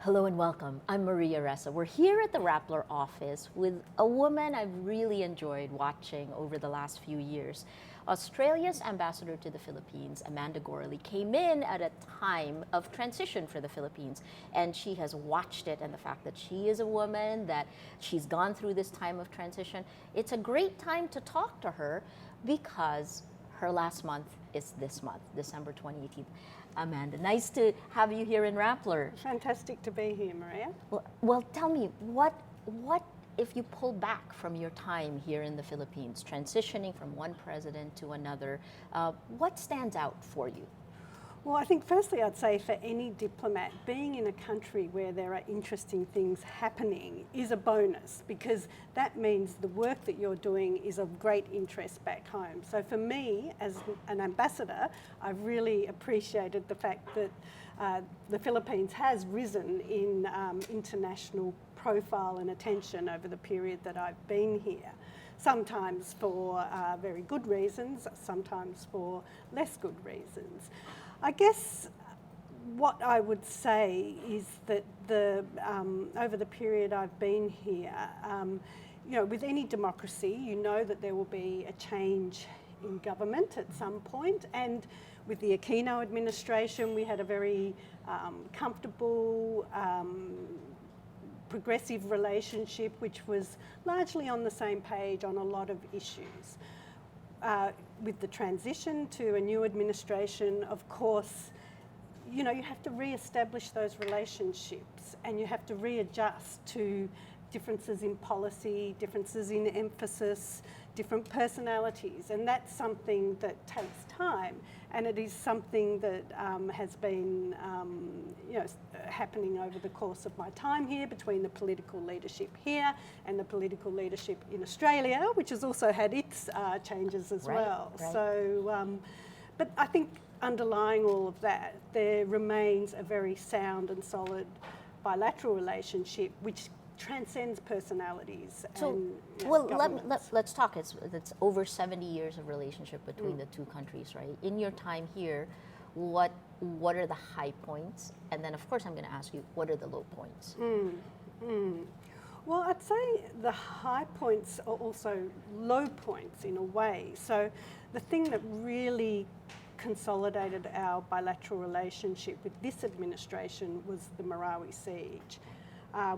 Hello and welcome. I'm Maria Ressa. We're here at the Rappler office with a woman I've really enjoyed watching over the last few years. Australia's ambassador to the Philippines, Amanda Gorely, came in at a time of transition for the Philippines, and she has watched it, and the fact that she is a woman, that she's gone through this time of transition, it's a great time to talk to her because her last month is this month, December 2018. Amanda, nice to have you here in Rappler. Fantastic to be here, Maria. Well, tell me, what if you pull back from your time here in the Philippines, transitioning from one president to another, what stands out for you? Well, I think firstly I'd say for any diplomat, being in a country where there are interesting things happening is a bonus, because that means the work that you're doing is of great interest back home. So for me, as an ambassador, I've really appreciated the fact that the Philippines has risen in international profile and attention over the period that I've been here. Sometimes for very good reasons, sometimes for less good reasons. I guess what I would say is that over the period I've been here, with any democracy, you know that there will be a change in government at some point, and with the Aquino administration, we had a very comfortable, progressive relationship, which was largely on the same page on a lot of issues. With the transition to a new administration, of course, you have to re-establish those relationships, and you have to readjust to differences in policy, differences in emphasis, different personalities, and that's something that takes time, and it is something that has been happening over the course of my time here, between the political leadership here and the political leadership in Australia, which has also had its changes as well. Right. So, but I think underlying all of that, there remains a very sound and solid bilateral relationship which transcends personalities. So, and, let's talk. It's over 70 years of relationship between the two countries, right? In your time here, what are the high points? And then, of course, I'm going to ask you, what are the low points? Well, I'd say the high points are also low points in a way. So the thing that really consolidated our bilateral relationship with this administration was the Marawi siege.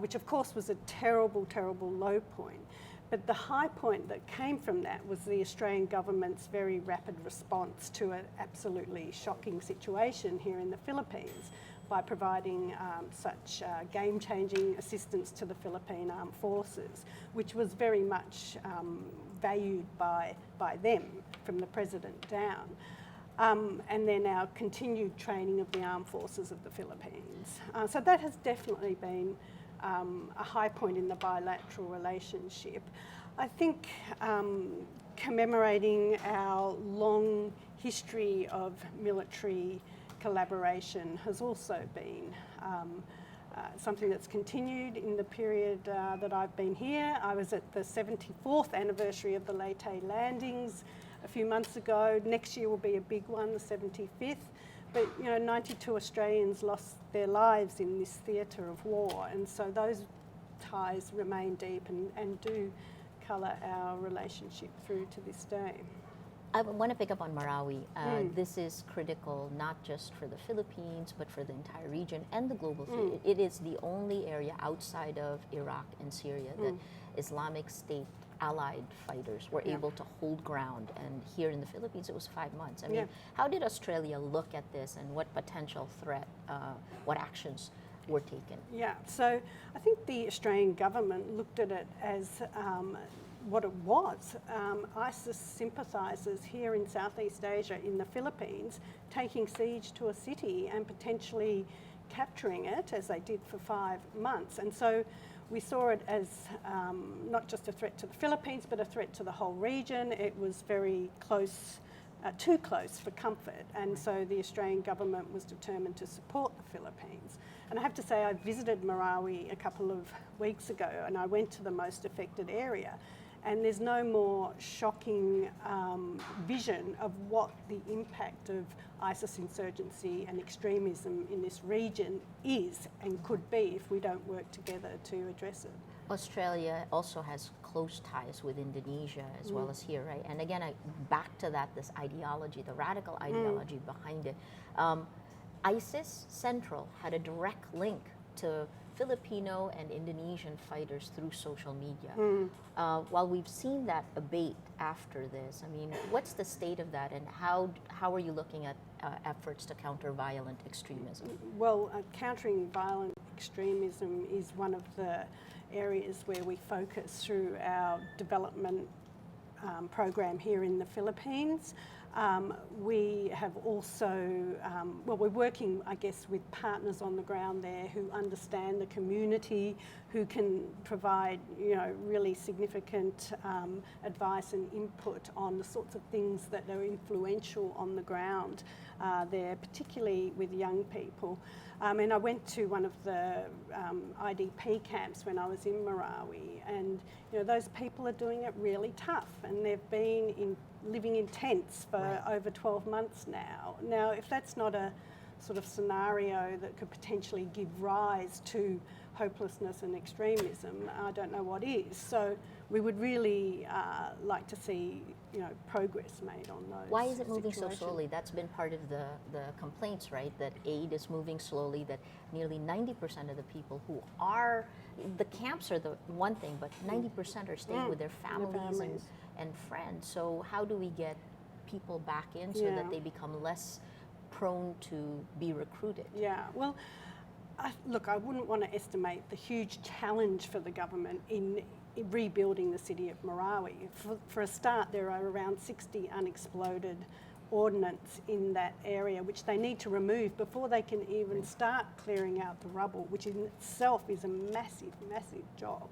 Which of course was a terrible, terrible low point. But the high point that came from that was the Australian government's very rapid response to an absolutely shocking situation here in the Philippines by providing such game-changing assistance to the Philippine Armed Forces, which was very much valued by them from the president down. And then our continued training of the armed forces of the Philippines. So that has definitely been a high point in the bilateral relationship. I think commemorating our long history of military collaboration has also been something that's continued in the period that I've been here. I was at the 74th anniversary of the Leyte landings a few months ago. Next year will be a big one, the 75th. But 92 Australians lost their lives in this theatre of war, and so those ties remain deep and do colour our relationship through to this day. I want to pick up on Marawi. This is critical not just for the Philippines, but for the entire region and the global field. It is the only area outside of Iraq and Syria that Islamic State allied fighters were able to hold ground, and here in the Philippines it was 5 months. I mean, how did Australia look at this, and what potential threat, what actions were taken? Yeah, so I think the Australian government looked at it as what it was. ISIS sympathisers here in Southeast Asia, in the Philippines, taking siege to a city and potentially capturing it, as they did for 5 months. And so we saw it as not just a threat to the Philippines, but a threat to the whole region. It was very close, too close for comfort. And so the Australian government was determined to support the Philippines. And I have to say, I visited Marawi a couple of weeks ago, and I went to the most affected area. And there's no more shocking vision of what the impact of ISIS insurgency and extremism in this region is and could be if we don't work together to address it. Australia also has close ties with Indonesia as well as here, right? And again, back to that, this ideology, the radical ideology behind it. ISIS Central had a direct link to Filipino and Indonesian fighters through social media. While we've seen that abate after this, I mean, what's the state of that, and how are you looking at efforts to counter violent extremism? Well, countering violent extremism is one of the areas where we focus through our development program here in the Philippines. We have also, we're working, I guess, with partners on the ground there who understand the community, who can provide, really significant advice and input on the sorts of things that are influential on the ground there, particularly with young people. And I went to one of the IDP camps when I was in Marawi, and those people are doing it really tough, and they've been living in tents for over 12 months now. Now, if that's not a sort of scenario that could potentially give rise to hopelessness and extremism, I don't know what is. So we would really like to see progress made on those. Why is it moving so situations. slowly? That's been part of the complaints, right? That aid is moving slowly, that nearly 90% of the people who are, the camps are the one thing, but 90% are staying with their families and friends. So how do we get people back in so that they become less prone to be recruited? Yeah, well, look, I wouldn't want to estimate the huge challenge for the government in rebuilding the city of Marawi. For a start, there are around 60 unexploded ordnance in that area, which they need to remove before they can even start clearing out the rubble, which in itself is a massive, massive job.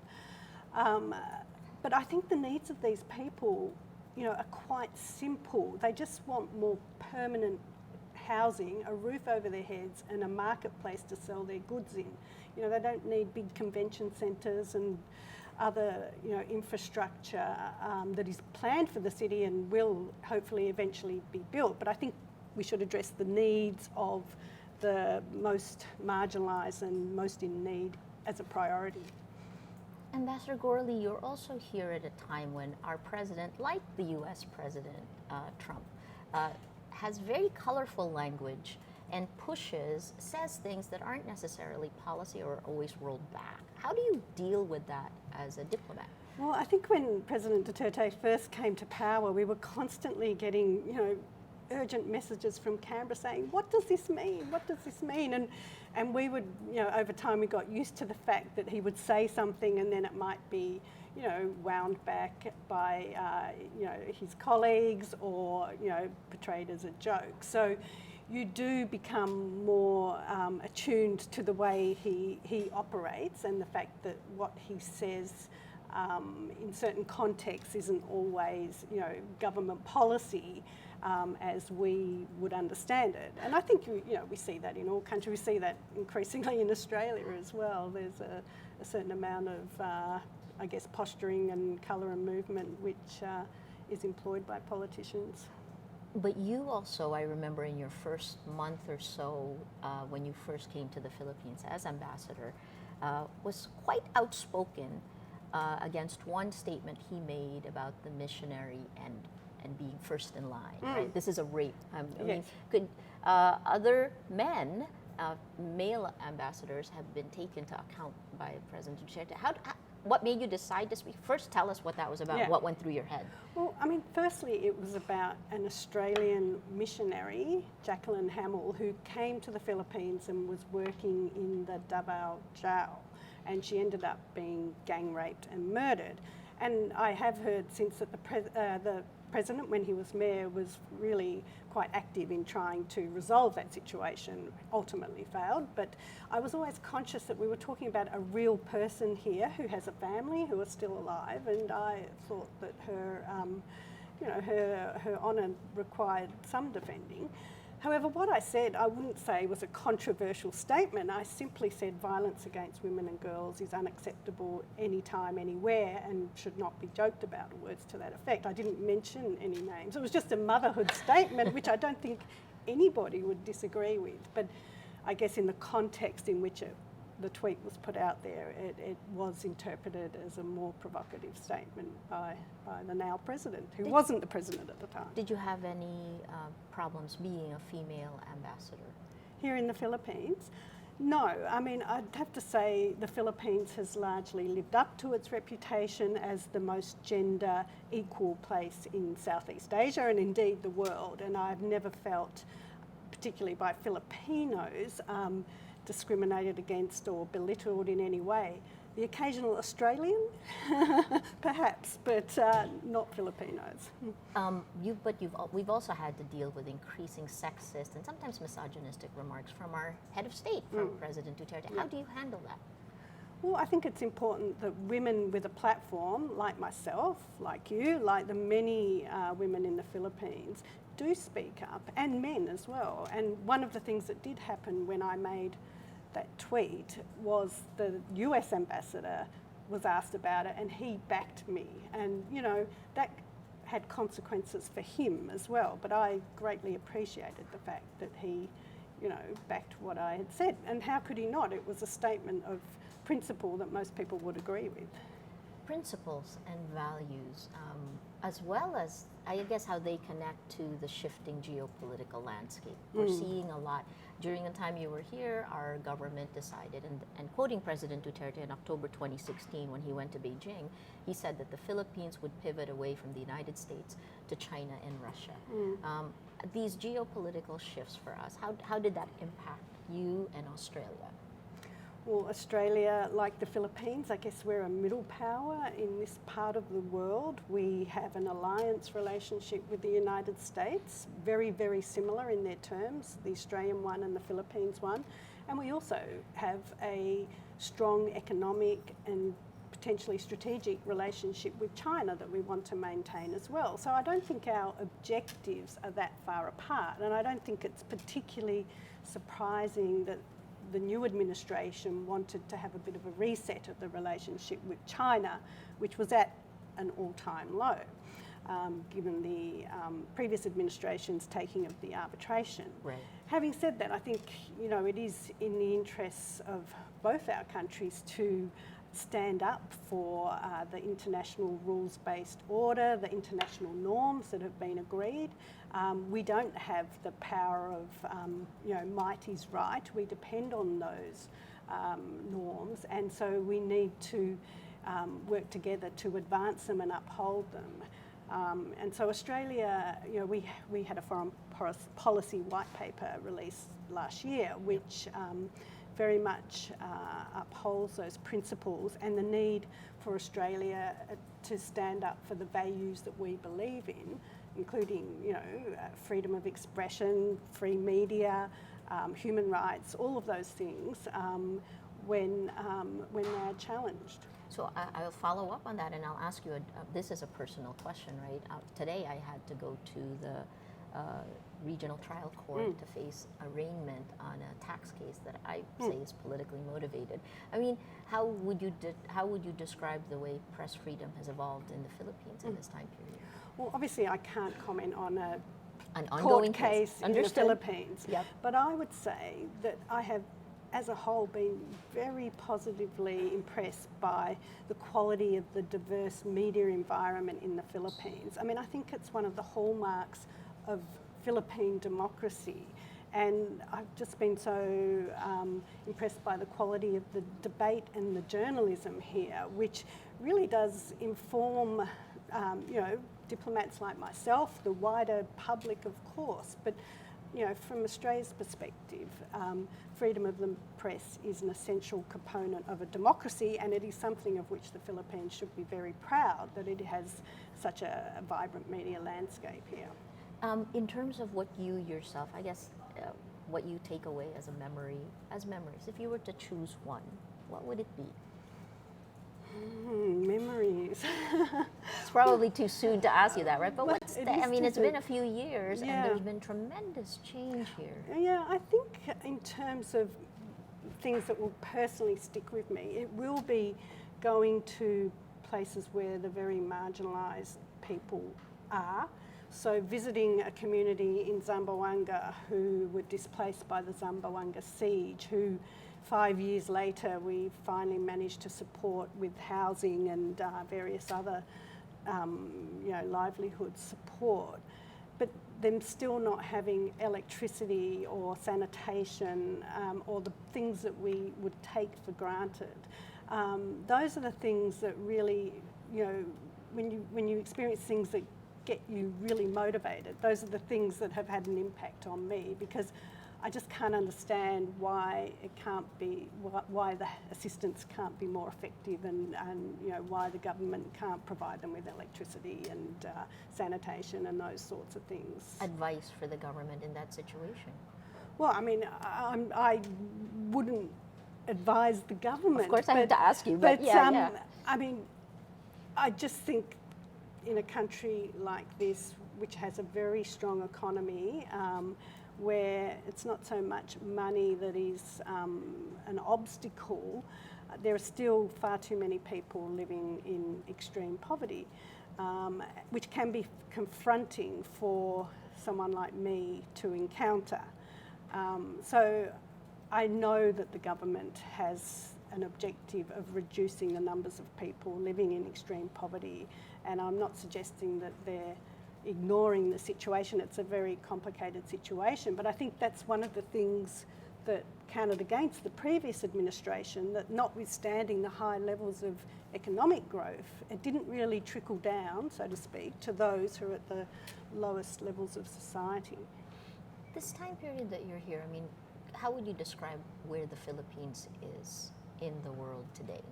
But I think the needs of these people, are quite simple. They just want more permanent housing, a roof over their heads, and a marketplace to sell their goods in. They don't need big convention centres and other, infrastructure that is planned for the city and will hopefully eventually be built. But I think we should address the needs of the most marginalised and most in need as a priority. Ambassador Gorely, you're also here at a time when our president, like the US President Trump, has very colorful language and says things that aren't necessarily policy or always rolled back. How do you deal with that as a diplomat? Well, I think when President Duterte first came to power, we were constantly getting, urgent messages from Canberra saying, what does this mean? What does this mean? And we would, over time we got used to the fact that he would say something and then it might be, wound back by, his colleagues or, portrayed as a joke. So you do become more attuned to the way he operates, and the fact that what he says in certain contexts isn't always, government policy as we would understand it. And I think, we see that in all countries. We see that increasingly in Australia as well. There's a certain amount of, posturing and colour and movement which is employed by politicians. But you also, I remember in your first month or so, when you first came to the Philippines as ambassador, was quite outspoken against one statement he made about the missionary and being first in line. Right? This is a rape. I mean, could other men, male ambassadors, have been taken to account by President Duterte? What made you decide to speak? First, tell us what that was about. Yeah. What went through your head? Well, firstly, it was about an Australian missionary, Jacqueline Hamill, who came to the Philippines and was working in the Davao jail, and she ended up being gang raped and murdered. And I have heard since that the President, when he was mayor, was really quite active in trying to resolve that situation. Ultimately failed, but I was always conscious that we were talking about a real person here who has a family, who is still alive, and I thought that her honour required some defending. However, what I said, I wouldn't say was a controversial statement. I simply said violence against women and girls is unacceptable anytime, anywhere, and should not be joked about, or words to that effect. I didn't mention any names. It was just a motherhood statement, which I don't think anybody would disagree with. But I guess in the context in which the tweet was put out there, it was interpreted as a more provocative statement by the now president, who wasn't the president at the time. Did you have any problems being a female ambassador? Here in the Philippines? No. I mean, I'd have to say the Philippines has largely lived up to its reputation as the most gender equal place in Southeast Asia and indeed the world. And I've never felt, particularly by Filipinos, discriminated against or belittled in any way. The occasional Australian, perhaps, but not Filipinos. We've also had to deal with increasing sexist and sometimes misogynistic remarks from our head of state, from President Duterte. How do you handle that? Well, I think it's important that women with a platform, like myself, like you, like the many women in the Philippines, do speak up, and men as well. And one of the things that did happen when I made that tweet was the US ambassador was asked about it and he backed me. And, you know, that had consequences for him as well. But I greatly appreciated the fact that he, you know, backed what I had said. And how could he not? It was a statement of principle that most people would agree with. Principles and values, as well as, I guess, how they connect to the shifting geopolitical landscape. We're seeing a lot. During the time you were here, our government decided, and quoting President Duterte in October 2016 when he went to Beijing, he said that the Philippines would pivot away from the United States to China and Russia. These geopolitical shifts for us, how did that impact you and Australia? Well, Australia, like the Philippines, I guess we're a middle power in this part of the world. We have an alliance relationship with the United States, very, very similar in their terms, the Australian one and the Philippines one. And we also have a strong economic and potentially strategic relationship with China that we want to maintain as well. So I don't think our objectives are that far apart, and I don't think it's particularly surprising that the new administration wanted to have a bit of a reset of the relationship with China, which was at an all-time low, given the previous administration's taking of the arbitration. Right. Having said that, I think, you know, it is in the interests of both our countries to stand up for the international rules-based order, the international norms that have been agreed. We don't have the power of, you know, might is right. We depend on those norms, and so we need to work together to advance them and uphold them. And so Australia, you know, we had a foreign policy white paper released last year, which very much upholds those principles and the need for Australia to stand up for the values that we believe in, including, you know, freedom of expression, free media, human rights, all of those things when they're challenged. So I'll follow up on that, and I'll ask you, this is a personal question, right? Today I had to go to the regional trial court to face arraignment on a tax case that I say is politically motivated. I mean, how would you describe the way press freedom has evolved in the Philippines in this time period? Well, obviously I can't comment on An court ongoing case in the Philippines, Yep. but I would say that I have, as a whole, been very positively impressed by the quality of the diverse media environment in the Philippines. I mean, I think it's one of the hallmarks of Philippine democracy, and I've just been so impressed by the quality of the debate and the journalism here, which really does inform, you know, diplomats like myself, the wider public, of course, but you know, from Australia's perspective, freedom of the press is an essential component of a democracy, and it is something of which the Philippines should be very proud, that it has such a vibrant media landscape here. In terms of what you yourself, I guess, what you take away as memories, if you were to choose one, what would it be? Memories. It's probably too soon to ask you that, right? But that's, It I is mean, it's been a different. few years Yeah. and there's been tremendous change here. Yeah, I think in terms of things that will personally stick with me, it will be going to places where the very marginalised people are. So visiting a community in Zamboanga who were displaced by the Zamboanga siege, who 5 years later we finally managed to support with housing and various other livelihood support. But them still not having electricity or sanitation or the things that we would take for granted. Those are the things that really, when you experience things that get you really motivated, those are the things that have had an impact on me, because I just can't understand why it can't be, why the assistance can't be more effective, and why the government can't provide them with electricity and sanitation and those sorts of things. Advice for the government in that situation? Well, I mean, I wouldn't advise the government. Of course, I have to ask you, but yeah. I mean, I just think in a country like this, which has a very strong economy, where it's not so much money that is an obstacle, there are still far too many people living in extreme poverty, which can be confronting for someone like me to encounter. So I know that the government has an objective of reducing the numbers of people living in extreme poverty, and I'm not suggesting that they're ignoring the situation. It's a very complicated situation, but I think that's one of the things that counted against the previous administration, that notwithstanding the high levels of economic growth, it didn't really trickle down, so to speak, to those who are at the lowest levels of society. This time period that you're here, I mean, how would you describe where the Philippines is in the world today?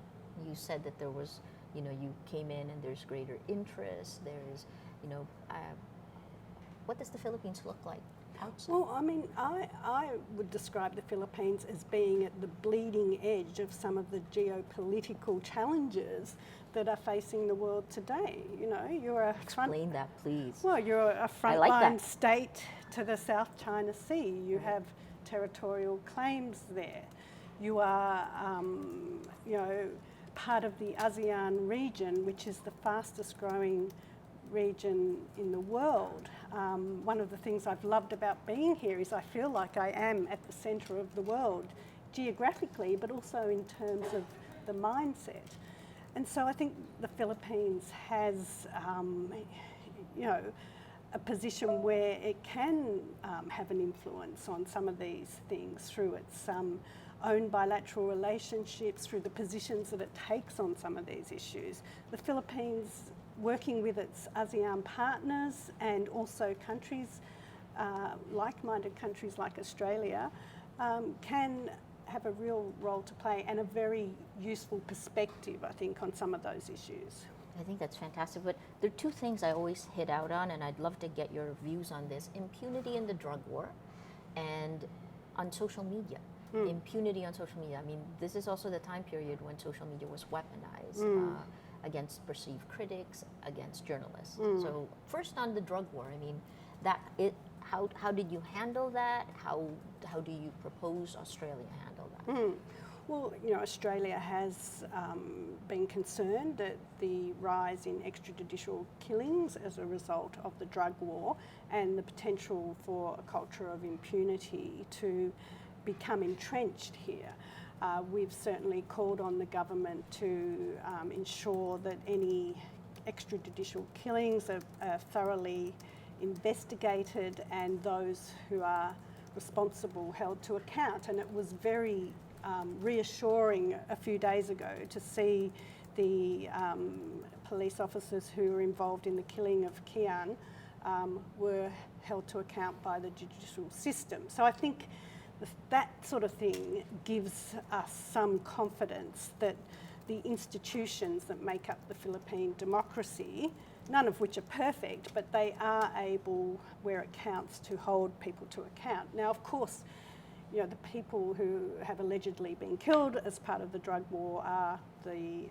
You said that there was, you came in and there's greater interest, there's, what does the Philippines look like outside? Well, I mean, I would describe the Philippines as being at the bleeding edge of some of the geopolitical challenges that are facing the world today. You're a Explain that, please. Well, you're a frontline state to the South China Sea. You have territorial claims there. You are, part of the ASEAN region, which is the fastest growing region in the world. One of the things I've loved about being here is I feel like I am at the centre of the world, geographically, but also in terms of the mindset. And so I think the Philippines has, a position where it can have an influence on some of these things through its own bilateral relationships, through the positions that it takes on some of these issues. The Philippines, working with its ASEAN partners and also countries, like-minded countries like Australia, can have a real role to play and a very useful perspective, I think, on some of those issues. I think that's fantastic, but there are two things I always hit out on, and I'd love to get your views on this: impunity in the drug war and on social media. Impunity on social media. I mean, this is also the time period when social media was weaponized against perceived critics, against journalists. So first on the drug war, I mean, how did you handle that? How do you propose Australia handle that? Well, Australia has been concerned at the rise in extrajudicial killings as a result of the drug war and the potential for a culture of impunity to become entrenched here. We've certainly called on the government to ensure that any extrajudicial killings are thoroughly investigated and those who are responsible held to account. And it was very reassuring a few days ago to see the police officers who were involved in the killing of Kian were held to account by the judicial system. So I think that sort of thing gives us some confidence that the institutions that make up the Philippine democracy, none of which are perfect, but they are able, where it counts, to hold people to account. Now, of course, the people who have allegedly been killed as part of the drug war are the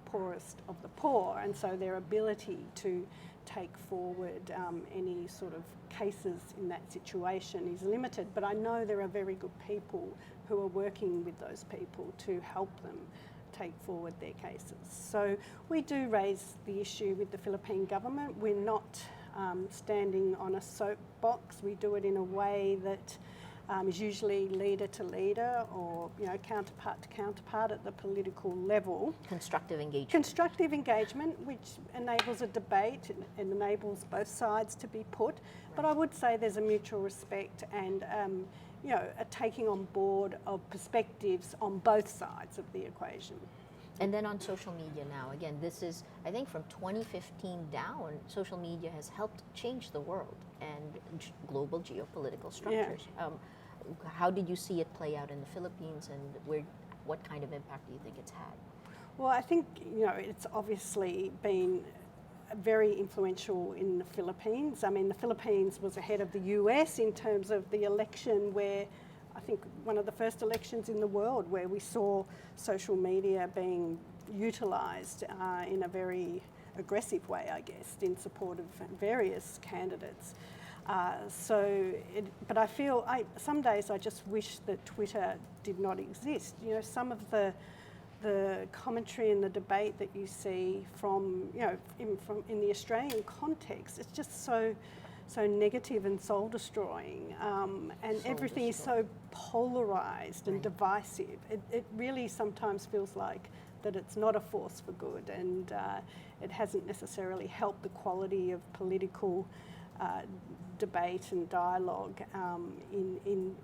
poorest of the poor, and so their ability to take forward any sort of cases in that situation is limited. But I know there are very good people who are working with those people to help them take forward their cases. So we do raise the issue with the Philippine government. We're not standing on a soapbox. We do it in a way that is usually leader to leader, or counterpart to counterpart at the political level. Constructive engagement. Constructive engagement, which enables a debate and enables both sides to be put. Right. But I would say there's a mutual respect and a taking on board of perspectives on both sides of the equation. And then on social media now, again, this is, I think from 2015 down, social media has helped change the world and global geopolitical structures. Yeah. How did you see it play out in the Philippines, and what kind of impact do you think it's had? Well, I think, it's obviously been very influential in the Philippines. I mean, the Philippines was ahead of the US in terms of the election, where I think one of the first elections in the world where we saw social media being utilised in a very aggressive way, I guess, in support of various candidates. But I feel, some days I just wish that Twitter did not exist. Some of the commentary and the debate that you see from in the Australian context, it's just so negative and soul destroying, and everything is so polarised and divisive. It really sometimes feels like that it's not a force for good, and it hasn't necessarily helped the quality of political debate and dialogue in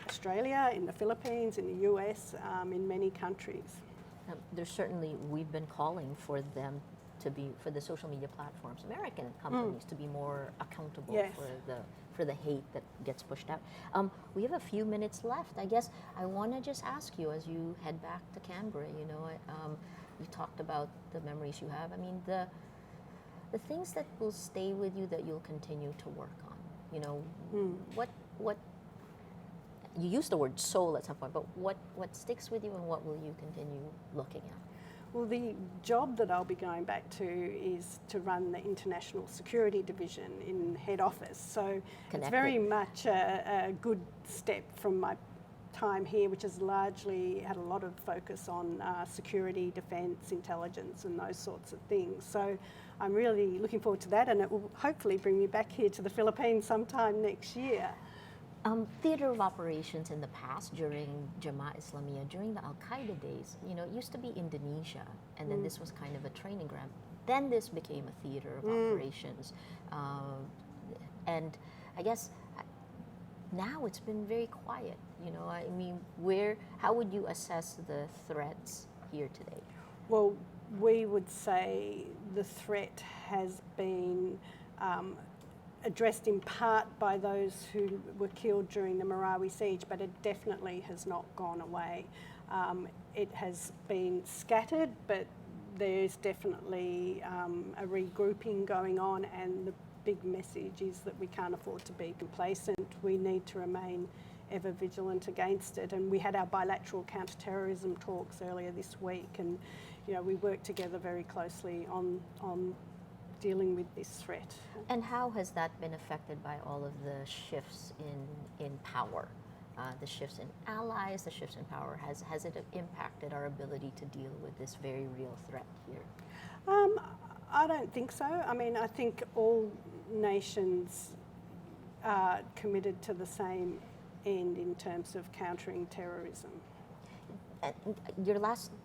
Australia, in the Philippines, in the US, in many countries. There's certainly, we've been calling for them to be, for the social media platforms, American companies, to be more accountable for the hate that gets pushed out. We have a few minutes left. I guess I want to just ask you, as you head back to Canberra, you talked about the memories you have. I mean, the things that will stay with you that you'll continue to work on. What you used the word soul at some point, but what sticks with you, and what will you continue looking at? Well, the job that I'll be going back to is to run the International Security Division in head office. So it's very much a good step from my time here, which has largely had a lot of focus on security, defence, intelligence and those sorts of things. So I'm really looking forward to that, and it will hopefully bring me back here to the Philippines sometime next year. Theatre of operations in the past, during Jamaah Islamiyah, during the Al-Qaeda days, it used to be Indonesia, and then this was kind of a training ground. Then this became a theatre of operations. And I guess now it's been very quiet. I mean, how would you assess the threats here today? Well, we would say the threat has been addressed in part by those who were killed during the Marawi siege, but it definitely has not gone away. It has been scattered, but there's definitely a regrouping going on, and the big message is that we can't afford to be complacent. We need to remain ever vigilant against it. And we had our bilateral counter-terrorism talks earlier this week, and we work together very closely on dealing with this threat. And how has that been affected by all of the shifts in power? The shifts in allies, the shifts in power, has it impacted our ability to deal with this very real threat here? I don't think so. I mean, I think all nations are committed to the same end in terms of countering terrorism.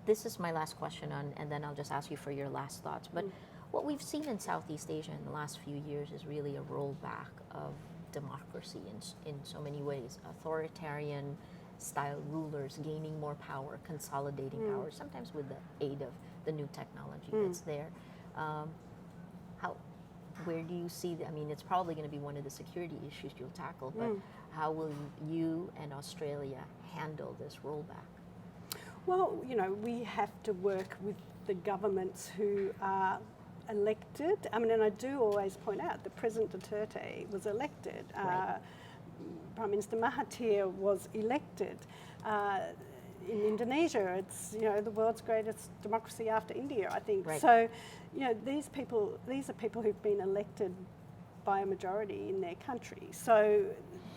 This is my last question, and then I'll just ask you for your last thoughts. But what we've seen in Southeast Asia in the last few years is really a rollback of democracy in so many ways. Authoritarian style rulers gaining more power, consolidating power, sometimes with the aid of the new technology that's there. Where do you see I mean, it's probably going to be one of the security issues you'll tackle, but how will you and Australia handle this rollback? Well, we have to work with the governments who are elected. I mean, and I do always point out that President Duterte was elected. Right. Prime Minister Mahathir was elected. in Indonesia, it's the world's greatest democracy after India, I think. Right. So, these are people who've been elected by a majority in their country. So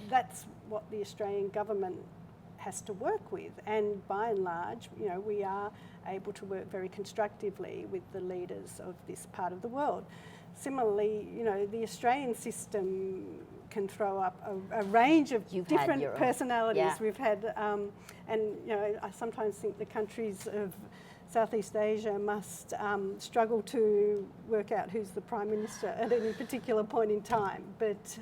that's what the Australian government has to work with, and by and large, we are able to work very constructively with the leaders of this part of the world. Similarly, the Australian system can throw up a range of different personalities. Yeah. We've had, I sometimes think the countries of Southeast Asia must struggle to work out who's the Prime Minister at any particular point in time. But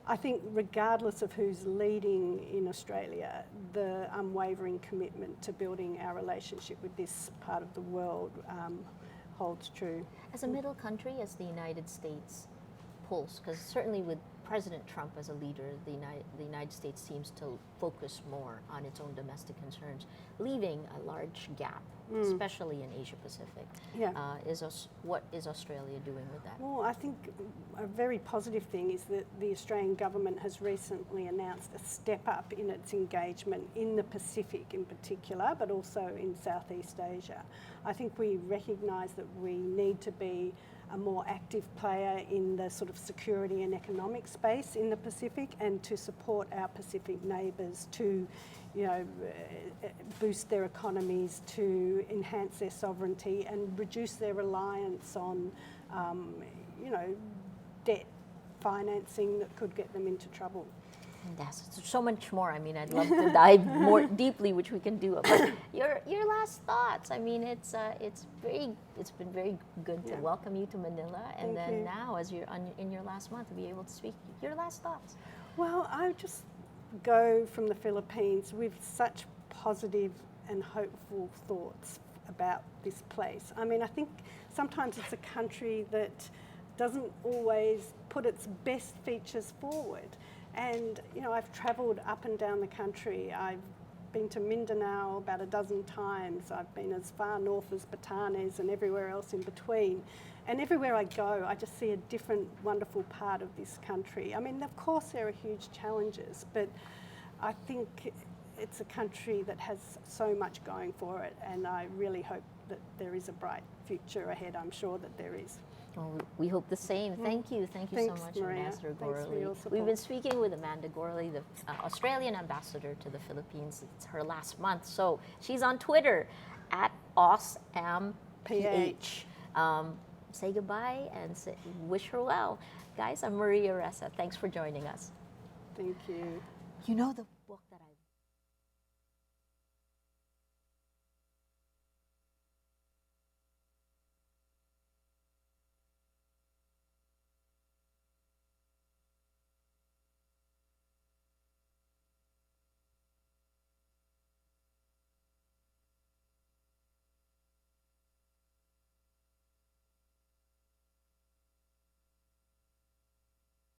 I think regardless of who's leading in Australia, the unwavering commitment to building our relationship with this part of the world holds true. As a middle country, as the United States pulls, because certainly with President Trump as a leader, the United States seems to focus more on its own domestic concerns, leaving a large gap, especially in Asia Pacific. Yeah. What is Australia doing with that? Well, I think a very positive thing is that the Australian government has recently announced a step up in its engagement in the Pacific in particular, but also in Southeast Asia. I think we recognise that we need to be a more active player in the sort of security and economic space in the Pacific, and to support our Pacific neighbours to, boost their economies, to enhance their sovereignty and reduce their reliance on, debt financing that could get them into trouble. And that's so much more. I mean, I'd love to dive more deeply, which we can do. But your last thoughts. I mean, it's been very good to welcome you to Manila, and Thank you. now as you're in your last month to be able to speak. Your last thoughts. Well, I just go from the Philippines with such positive and hopeful thoughts about this place. I mean, I think sometimes it's a country that doesn't always put its best features forward. And, I've travelled up and down the country. I've been to Mindanao about a dozen times. I've been as far north as Batanes and everywhere else in between. And everywhere I go, I just see a different wonderful part of this country. I mean, of course there are huge challenges, but I think it's a country that has so much going for it, and I really hope that there is a bright future ahead. I'm sure that there is. Well, we hope the same. Thank you. Thank you Thanks, so much, Maria. Ambassador Thanks for Gorely. your support. We've been speaking with Amanda Gorely, the Australian ambassador to the Philippines. It's her last month. So she's on Twitter at AusAmPH. Say goodbye and wish her well. Guys, I'm Maria Ressa. Thanks for joining us. Thank you. You know the